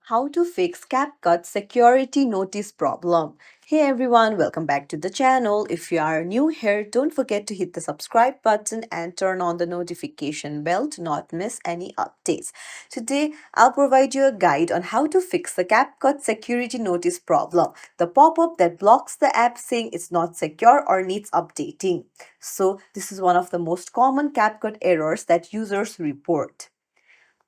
How to fix CapCut security notice problem. Hey everyone, welcome back to the channel. If you are new here, don't forget to hit the subscribe button and turn on the notification bell to not miss any updates. Today, I'll provide you a guide on how to fix the CapCut security notice problem, the pop-up that blocks the app saying it's not secure or needs updating. So, this is one of the most common CapCut errors that users report.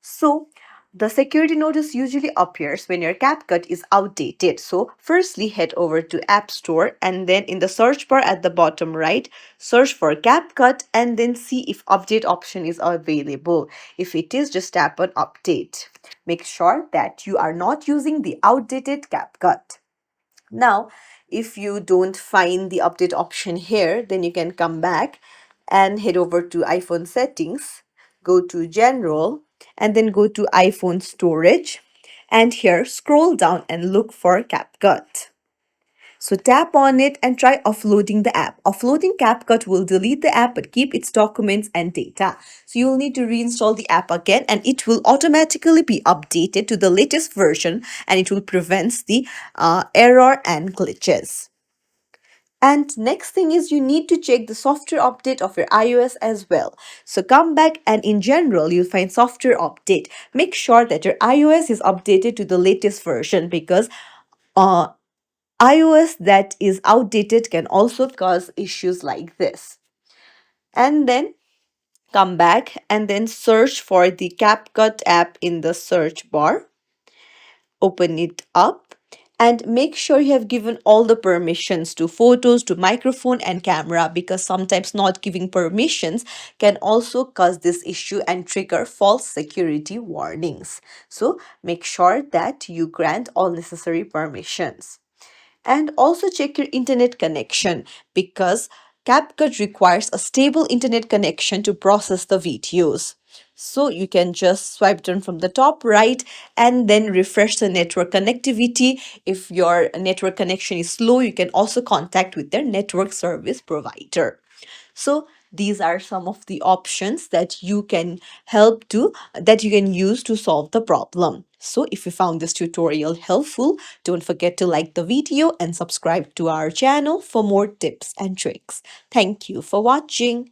So, the security notice usually appears when your CapCut is outdated. So, firstly, head over to App Store and then in the search bar at the bottom right, search for CapCut and then see if update option is available. If it is, just tap on update. Make sure that you are not using the outdated CapCut. Now, if you don't find the update option here, then you can come back and head over to iPhone settings, go to general, and then go to iPhone storage. And here, scroll down and look for CapCut. So tap on it and try offloading the app. Offloading CapCut will delete the app but keep its documents and data. So you'll need to reinstall the app again and it will automatically be updated to the latest version and it will prevent the error and glitches. And next thing is you need to check the software update of your iOS as well. So come back and in general, you'll find software update. Make sure that your iOS is updated to the latest version because uh, iOS that is outdated can also cause issues like this. And then come back and then search for the CapCut app in the search bar. Open it up and make sure you have given all the permissions to photos, to microphone and camera because sometimes not giving permissions can also cause this issue and trigger false security warnings. So make sure that you grant all necessary permissions. And also check your internet connection because CapCut requires a stable internet connection to process the videos. So you can just swipe down from the top right and then refresh the network connectivity. If your network connection is slow, you can also contact with their network service provider. So these are some of the options that you can use to solve the problem. So if you found this tutorial helpful, don't forget to like the video and subscribe to our channel for more tips and tricks. Thank you for watching.